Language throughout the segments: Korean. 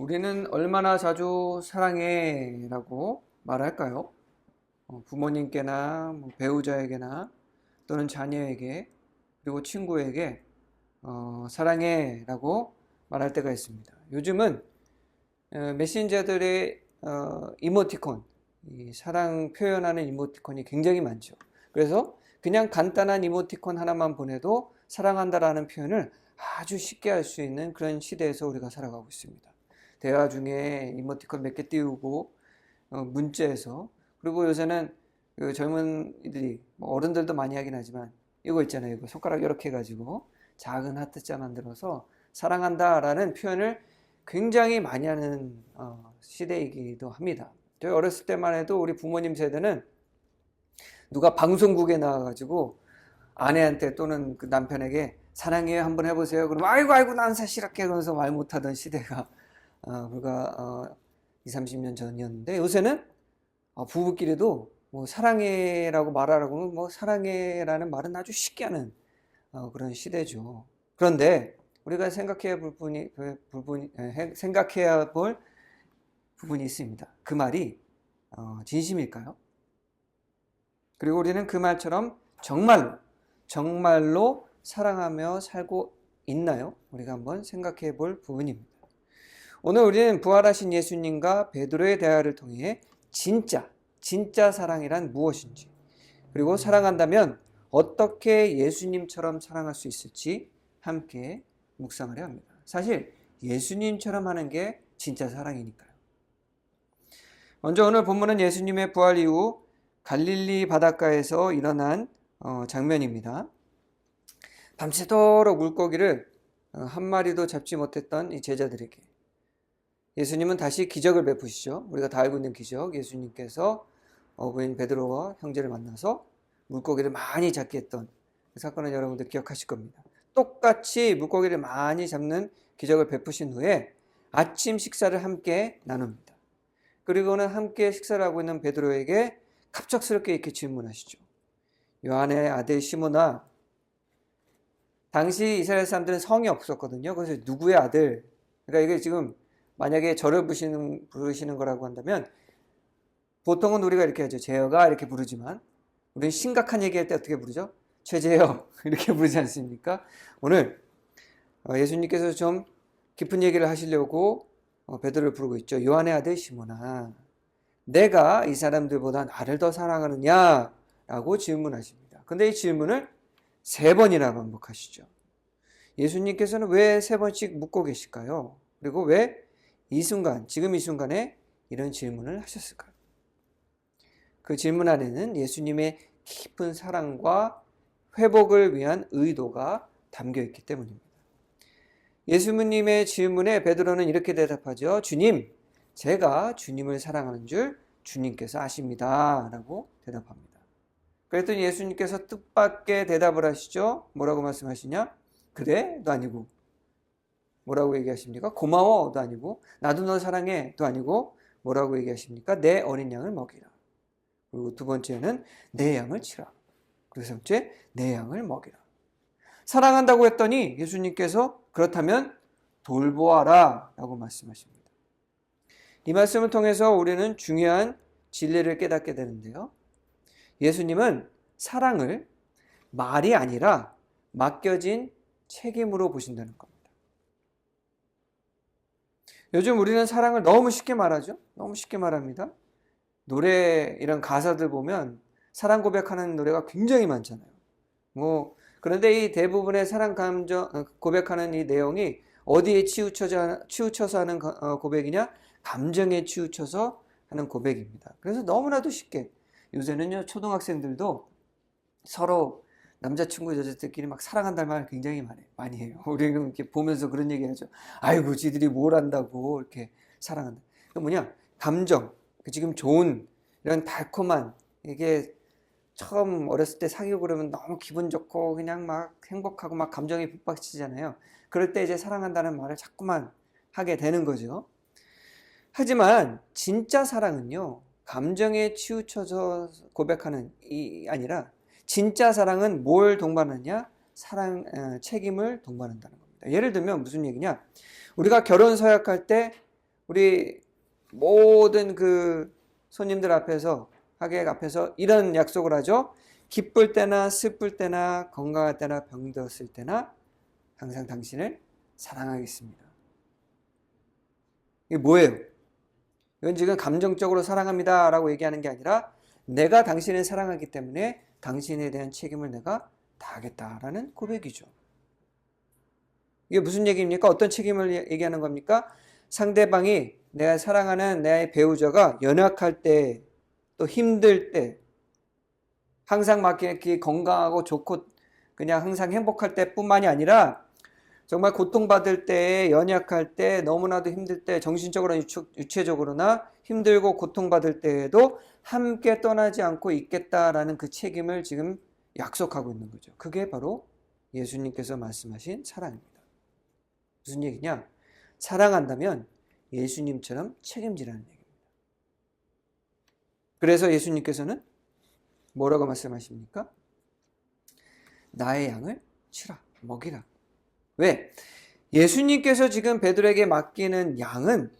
우리는 얼마나 자주 사랑해 라고 말할까요? 부모님께나 배우자에게나 또는 자녀에게 그리고 친구에게 사랑해 라고 말할 때가 있습니다. 요즘은 메신저들의 이모티콘, 이 사랑 표현하는 이모티콘이 굉장히 많죠. 그래서 그냥 간단한 이모티콘 하나만 보내도 사랑한다라는 표현을 아주 쉽게 할 수 있는 그런 시대에서 우리가 살아가고 있습니다. 대화 중에 이모티콘 몇 개 띄우고 문자에서, 그리고 요새는 그 젊은이들이 어른들도 많이 하긴 하지만 이거 있잖아요. 이거 손가락 이렇게 해가지고 작은 하트자 만들어서 사랑한다라는 표현을 굉장히 많이 하는 시대이기도 합니다. 저희 어렸을 때만 해도 우리 부모님 세대는 누가 방송국에 나와가지고 아내한테 또는 그 남편에게 사랑해요 한번 해보세요. 그러면 아이고 아이고 난 사실 이렇게 그러면서 말 못하던 시대가 불과 20, 30년 전이었는데, 요새는 부부끼리도 뭐 사랑해라고 말하라고 하면 뭐 사랑해라는 말은 아주 쉽게 하는 그런 시대죠. 그런데 우리가 생각해야 볼 부분이 있습니다. 그 말이 진심일까요? 그리고 우리는 그 말처럼 정말로 사랑하며 살고 있나요? 우리가 한번 생각해 볼 부분입니다. 오늘 우리는 부활하신 예수님과 베드로의 대화를 통해 진짜 사랑이란 무엇인지, 그리고 사랑한다면 어떻게 예수님처럼 사랑할 수 있을지 함께 묵상하려 합니다. 사실 예수님처럼 하는 게 진짜 사랑이니까요. 먼저 오늘 본문은 예수님의 부활 이후 갈릴리 바닷가에서 일어난 장면입니다. 밤새도록 물고기를 한 마리도 잡지 못했던 이 제자들에게 예수님은 다시 기적을 베푸시죠. 우리가 다 알고 있는 기적, 예수님께서 어부인 베드로와 형제를 만나서 물고기를 많이 잡게 했던 그 사건은 여러분들 기억하실 겁니다. 똑같이 물고기를 많이 잡는 기적을 베푸신 후에 아침 식사를 함께 나눕니다. 그리고는 함께 식사를 하고 있는 베드로에게 갑작스럽게 이렇게 질문하시죠. 요한의 아들 시몬아, 당시 이스라엘 사람들은 성이 없었거든요. 그래서 누구의 아들? 그러니까 이게 지금 만약에 저를 부르시는 거라고 한다면 보통은 우리가 이렇게 하죠. 제어가 이렇게 부르지만 우리는 심각한 얘기할 때 어떻게 부르죠? 최재여 이렇게 부르지 않습니까? 오늘 예수님께서 좀 깊은 얘기를 하시려고 베드로를 부르고 있죠. 요한의 아들 시몬아, 내가 이 사람들보다 나를 더 사랑하느냐? 라고 질문하십니다. 근데 이 질문을 3번이나 반복하시죠. 예수님께서는 왜 3번씩 묻고 계실까요? 그리고 왜 지금 이 순간에 이런 질문을 하셨을까요? 그 질문 안에는 예수님의 깊은 사랑과 회복을 위한 의도가 담겨 있기 때문입니다. 예수님의 질문에 베드로는 이렇게 대답하죠. 주님, 제가 주님을 사랑하는 줄 주님께서 아십니다. 라고 대답합니다. 그랬더니 예수님께서 뜻밖의 대답을 하시죠. 뭐라고 말씀하시냐? 그래? 도 아니고. 뭐라고 얘기하십니까? 고마워? 도 아니고. 나도 너 사랑해? 도 아니고. 뭐라고 얘기하십니까? 내 어린 양을 먹이라. 그리고 2번째는 내 양을 치라. 그리고 3번째, 내 양을 먹이라. 사랑한다고 했더니 예수님께서 그렇다면 돌보아라 라고 말씀하십니다. 이 말씀을 통해서 우리는 중요한 진리를 깨닫게 되는데요. 예수님은 사랑을 말이 아니라 맡겨진 책임으로 보신다는 겁니다. 요즘 우리는 사랑을 너무 쉽게 말하죠. 너무 쉽게 말합니다. 노래 이런 가사들 보면 사랑 고백하는 노래가 굉장히 많잖아요. 그런데 이 대부분의 사랑 감정 고백하는 이 내용이 어디에 치우쳐서 하는 고백이냐? 감정에 치우쳐서 하는 고백입니다. 그래서 너무나도 쉽게 요새는요, 초등학생들도 서로 남자친구 여자친구끼리 막 사랑한다는 말 굉장히 많이 해요. 우리는 이렇게 보면서 그런 얘기 하죠. 아이고 지들이 뭘 안다고 이렇게 사랑한다. 그 뭐냐? 감정, 지금 좋은 이런 달콤한, 이게 처음 어렸을 때 사귀고 그러면 너무 기분 좋고 그냥 막 행복하고 막 감정이 북받치잖아요. 그럴 때 이제 사랑한다는 말을 자꾸만 하게 되는 거죠. 하지만 진짜 사랑은요, 감정에 치우쳐서 고백하는 이 아니라 진짜 사랑은 뭘 동반하냐? 책임을 동반한다는 겁니다. 예를 들면 무슨 얘기냐? 우리가 결혼 서약할 때 우리 모든 그 손님들 앞에서, 하객 앞에서 이런 약속을 하죠. 기쁠 때나 슬플 때나 건강할 때나 병들었을 때나 항상 당신을 사랑하겠습니다. 이게 뭐예요? 이건 지금 감정적으로 사랑합니다 라고 얘기하는 게 아니라 내가 당신을 사랑하기 때문에 당신에 대한 책임을 내가 다하겠다라는 고백이죠. 이게 무슨 얘기입니까? 어떤 책임을 얘기하는 겁니까? 상대방이 내가 사랑하는 내 배우자가 연약할 때, 또 힘들 때, 항상 막 이렇게 건강하고 좋고 그냥 항상 행복할 때뿐만이 아니라 정말 고통받을 때, 연약할 때, 너무나도 힘들 때, 정신적으로 육체적으로나 힘들고 고통받을 때에도 함께 떠나지 않고 있겠다라는 그 책임을 지금 약속하고 있는 거죠. 그게 바로 예수님께서 말씀하신 사랑입니다. 무슨 얘기냐? 사랑한다면 예수님처럼 책임지라는 얘기입니다. 그래서 예수님께서는 뭐라고 말씀하십니까? 나의 양을 치라, 먹이라. 왜? 예수님께서 지금 베드로에게 맡기는 양은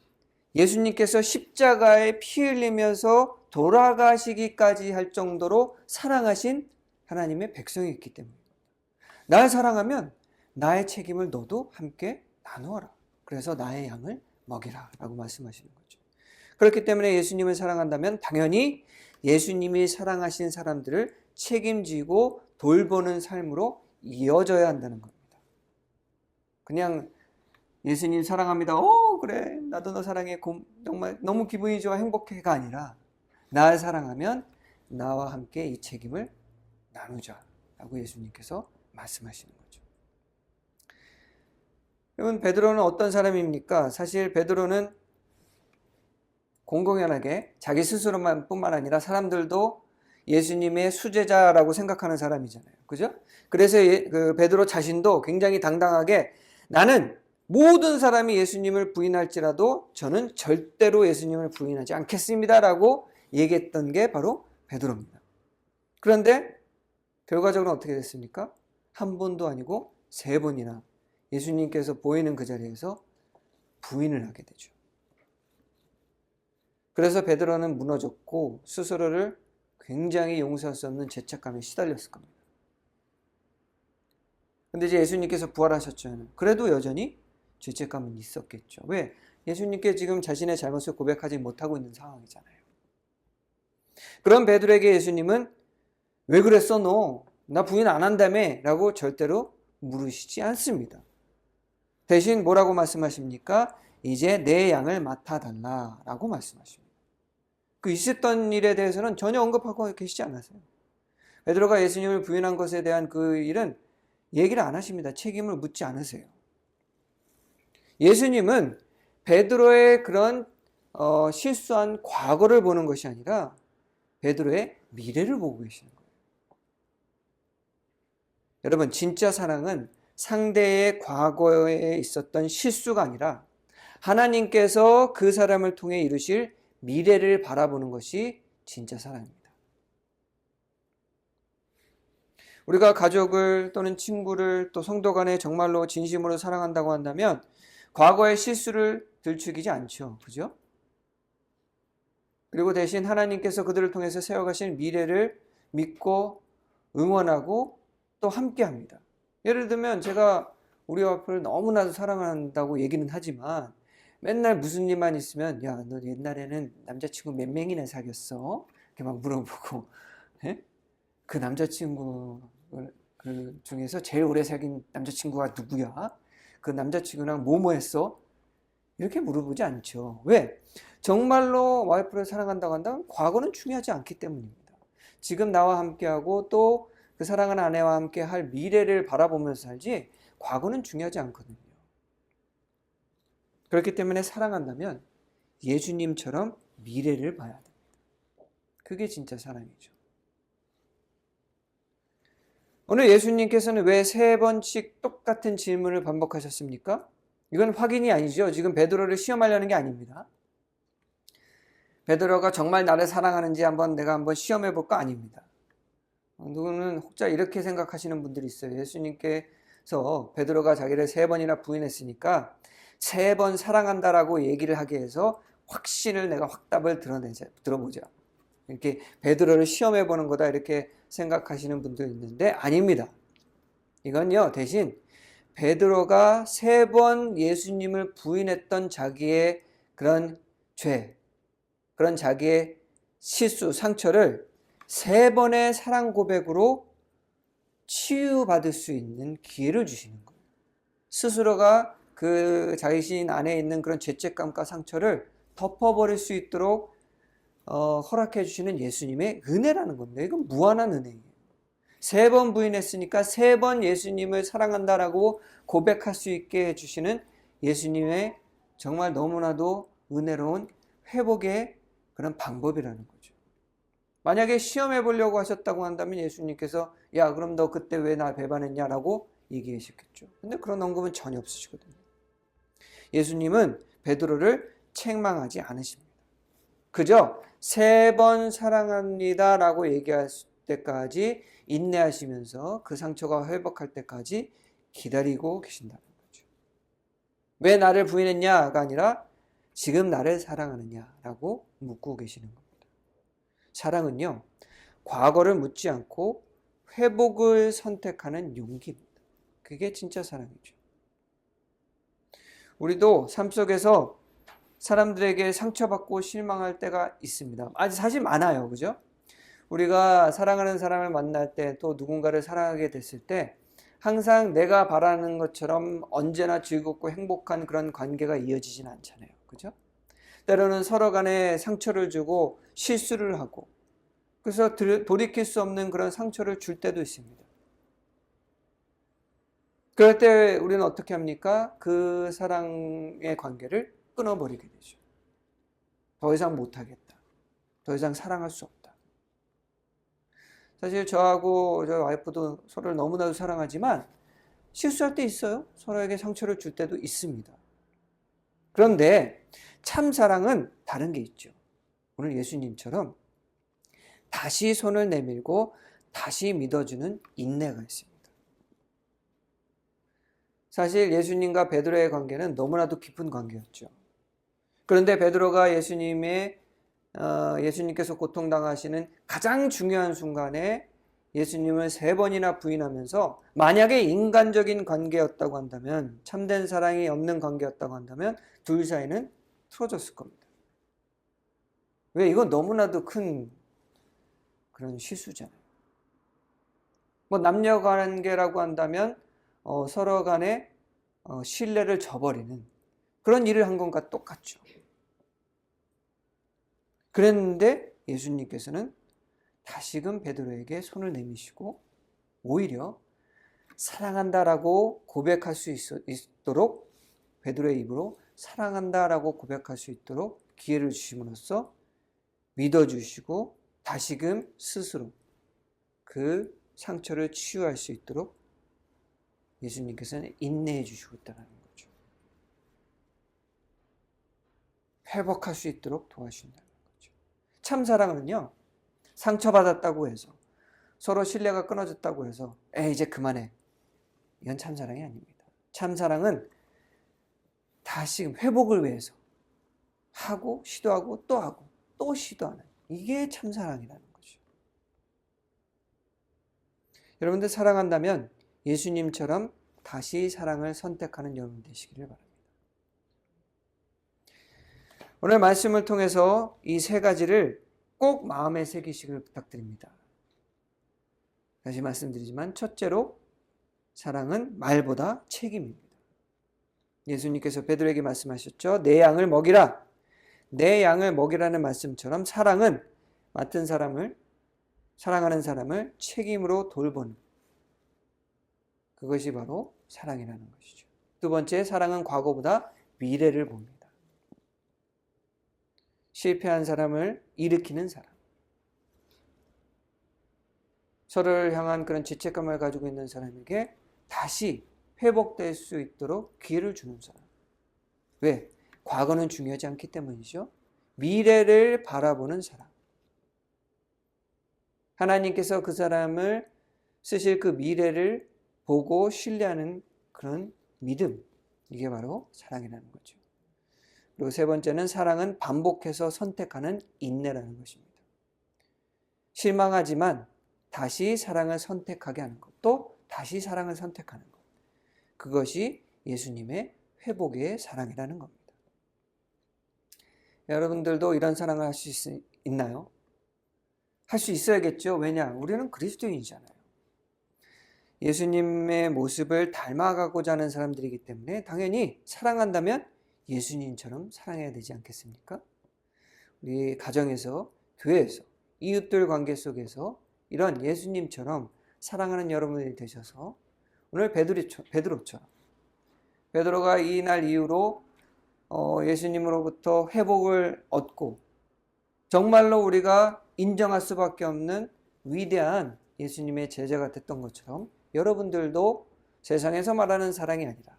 예수님께서 십자가에 피 흘리면서 돌아가시기까지 할 정도로 사랑하신 하나님의 백성이었기 때문입니다. 날 사랑하면 나의 책임을 너도 함께 나누어라. 그래서 나의 양을 먹이라 라고 말씀하시는 거죠. 그렇기 때문에 예수님을 사랑한다면 당연히 예수님이 사랑하신 사람들을 책임지고 돌보는 삶으로 이어져야 한다는 겁니다. 그냥 예수님 사랑합니다. 그래 나도 너 사랑해. 정말 너무 기분이 좋아 행복해가 아니라 나를 사랑하면 나와 함께 이 책임을 나누자 라고 예수님께서 말씀하시는 거죠. 여러분 베드로는 어떤 사람입니까? 사실 베드로는 공공연하게 자기 스스로만 뿐만 아니라 사람들도 예수님의 수제자라고 생각하는 사람이잖아요. 그죠? 그래서 그 베드로 자신도 굉장히 당당하게 나는 모든 사람이 예수님을 부인할지라도 저는 절대로 예수님을 부인하지 않겠습니다라고 얘기했던 게 바로 베드로입니다. 그런데 결과적으로 어떻게 됐습니까? 한 번도 아니고 3번이나 예수님께서 보이는 그 자리에서 부인을 하게 되죠. 그래서 베드로는 무너졌고 스스로를 굉장히 용서할 수 없는 죄책감에 시달렸을 겁니다. 근데 이제 예수님께서 부활하셨잖아요. 그래도 여전히 죄책감은 있었겠죠. 왜? 예수님께 지금 자신의 잘못을 고백하지 못하고 있는 상황이잖아요. 그런 베드로에게 예수님은 왜 그랬어 너? 나 부인 안 한다며? 라고 절대로 물으시지 않습니다. 대신 뭐라고 말씀하십니까? 이제 내 양을 맡아달라 라고 말씀하십니다. 그 있었던 일에 대해서는 전혀 언급하고 계시지 않으세요. 베드로가 예수님을 부인한 것에 대한 그 일은 얘기를 안 하십니다. 책임을 묻지 않으세요. 예수님은 베드로의 그런 실수한 과거를 보는 것이 아니라 베드로의 미래를 보고 계시는 거예요. 여러분 진짜 사랑은 상대의 과거에 있었던 실수가 아니라 하나님께서 그 사람을 통해 이루실 미래를 바라보는 것이 진짜 사랑입니다. 우리가 가족을 또는 친구를 또 성도 간에 정말로 진심으로 사랑한다고 한다면 과거의 실수를 들추기지 않죠. 그죠? 그리고 대신 하나님께서 그들을 통해서 세워가신 미래를 믿고 응원하고 또 함께합니다. 예를 들면 제가 우리 와이프를 너무나도 사랑한다고 얘기는 하지만 맨날 무슨 일만 있으면 야, 너 옛날에는 남자친구 몇 명이나 사귀었어? 이렇게 막 물어보고 예? 그 남자친구 그 중에서 제일 오래 사귄 남자친구가 누구야? 그 남자친구랑 뭐뭐 했어? 이렇게 물어보지 않죠. 왜? 정말로 와이프를 사랑한다고 한다면 과거는 중요하지 않기 때문입니다. 지금 나와 함께하고 또 그 사랑하는 아내와 함께 할 미래를 바라보면서 살지 과거는 중요하지 않거든요. 그렇기 때문에 사랑한다면 예수님처럼 미래를 봐야 됩니다. 그게 진짜 사랑이죠. 오늘 예수님께서는 왜 3번씩 똑같은 질문을 반복하셨습니까? 이건 확인이 아니죠. 지금 베드로를 시험하려는 게 아닙니다. 베드로가 정말 나를 사랑하는지 내가 한번 시험해 볼까? 아닙니다. 누구는 혹자 이렇게 생각하시는 분들이 있어요. 예수님께서 베드로가 자기를 3번이나 부인했으니까 3번 사랑한다라고 얘기를 하게 해서 확신을 내가 확답을 들어보자. 이렇게 베드로를 시험해 보는 거다 이렇게 생각하시는 분도 있는데 아닙니다. 이건요, 대신 베드로가 3번 예수님을 부인했던 자기의 그런 죄, 그런 자기의 실수, 상처를 3번의 사랑 고백으로 치유받을 수 있는 기회를 주시는 거예요. 스스로가 그 자신 안에 있는 그런 죄책감과 상처를 덮어버릴 수 있도록 허락해 주시는 예수님의 은혜라는 겁니다. 이건 무한한 은혜예요. 3번 부인했으니까 3번 예수님을 사랑한다라고 고백할 수 있게 해주시는 예수님의 정말 너무나도 은혜로운 회복의 그런 방법이라는 거죠. 만약에 시험해 보려고 하셨다고 한다면 예수님께서 야 그럼 너 그때 왜 나 배반했냐라고 얘기하셨겠죠. 근데 그런 언급은 전혀 없으시거든요. 예수님은 베드로를 책망하지 않으십니다. 그저 3번 사랑합니다 라고 얘기할 때까지 인내하시면서 그 상처가 회복할 때까지 기다리고 계신다는 거죠. 왜 나를 부인했냐가 아니라 지금 나를 사랑하느냐라고 묻고 계시는 겁니다. 사랑은요, 과거를 묻지 않고 회복을 선택하는 용기입니다. 그게 진짜 사랑이죠. 우리도 삶 속에서 사람들에게 상처받고 실망할 때가 있습니다. 아주 사실 많아요. 그죠? 우리가 사랑하는 사람을 만날 때 또 누군가를 사랑하게 됐을 때 항상 내가 바라는 것처럼 언제나 즐겁고 행복한 그런 관계가 이어지진 않잖아요. 그죠? 때로는 서로 간에 상처를 주고 실수를 하고 그래서 돌이킬 수 없는 그런 상처를 줄 때도 있습니다. 그럴 때 우리는 어떻게 합니까? 그 사랑의 관계를 끊어버리게 되죠. 더 이상 못하겠다. 더 이상 사랑할 수 없다. 사실 저하고 저희 와이프도 서로를 너무나도 사랑하지만 실수할 때 있어요. 서로에게 상처를 줄 때도 있습니다. 그런데 참 사랑은 다른 게 있죠. 오늘 예수님처럼 다시 손을 내밀고 다시 믿어주는 인내가 있습니다. 사실 예수님과 베드로의 관계는 너무나도 깊은 관계였죠. 그런데 베드로가 예수님께서 고통당하시는 가장 중요한 순간에 예수님을 3번이나 부인하면서 만약에 인간적인 관계였다고 한다면, 참된 사랑이 없는 관계였다고 한다면 둘 사이는 틀어졌을 겁니다. 왜? 이건 너무나도 큰 그런 실수잖아요. 뭐 남녀 관계라고 한다면 서로 간에 신뢰를 저버리는 그런 일을 한 것과 똑같죠. 그랬는데 예수님께서는 다시금 베드로에게 손을 내미시고 오히려 사랑한다라고 고백할 수 있도록 베드로의 입으로 사랑한다라고 고백할 수 있도록 기회를 주심으로써 믿어주시고 다시금 스스로 그 상처를 치유할 수 있도록 예수님께서는 인내해 주시고 있다는 거죠. 회복할 수 있도록 도와주신다는 거죠. 참 사랑은요, 상처받았다고 해서 서로 신뢰가 끊어졌다고 해서 이제 그만해. 이건 참 사랑이 아닙니다. 참 사랑은 다시 회복을 위해서 하고 시도하고 또 시도하는 이게 참 사랑이라는 거죠. 여러분들 사랑한다면 예수님처럼 다시 사랑을 선택하는 여러분 되시기를 바랍니다. 오늘 말씀을 통해서 이 3가지를 꼭 마음에 새기시길 부탁드립니다. 다시 말씀드리지만 첫째로 사랑은 말보다 책임입니다. 예수님께서 베드로에게 말씀하셨죠. 내 양을 먹이라. 내 양을 먹이라는 말씀처럼 사랑은 맡은 사람을 사랑하는 사람을 책임으로 돌보는 그것이 바로 사랑이라는 것이죠. 두 번째, 사랑은 과거보다 미래를 봅니다. 실패한 사람을 일으키는 사람. 서로를 향한 그런 죄책감을 가지고 있는 사람에게 다시 회복될 수 있도록 기회를 주는 사람. 왜? 과거는 중요하지 않기 때문이죠. 미래를 바라보는 사람. 하나님께서 그 사람을 쓰실 그 미래를 보고 신뢰하는 그런 믿음. 이게 바로 사랑이라는 거죠. 그리고 세 번째는 사랑은 반복해서 선택하는 인내라는 것입니다. 실망하지만 다시 사랑을 선택하게 하는 것, 또 다시 사랑을 선택하는 것. 그것이 예수님의 회복의 사랑이라는 겁니다. 여러분들도 이런 사랑을 할 수 있나요? 할 수 있어야겠죠. 왜냐? 우리는 그리스도인이잖아요. 예수님의 모습을 닮아가고자 하는 사람들이기 때문에 당연히 사랑한다면 예수님처럼 사랑해야 되지 않겠습니까? 우리 가정에서, 교회에서, 이웃들 관계 속에서 이런 예수님처럼 사랑하는 여러분들이 되셔서 오늘 베드로처럼 베드로가 이 날 이후로 예수님으로부터 회복을 얻고 정말로 우리가 인정할 수밖에 없는 위대한 예수님의 제자가 됐던 것처럼 여러분들도 세상에서 말하는 사랑이 아니라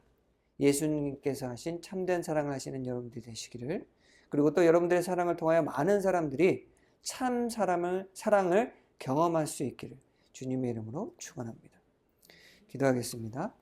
예수님께서 하신 참된 사랑을 하시는 여러분들이 되시기를, 그리고 또 여러분들의 사랑을 통하여 많은 사람들이 참 사랑을 경험할 수 있기를 주님의 이름으로 축원합니다. 기도하겠습니다.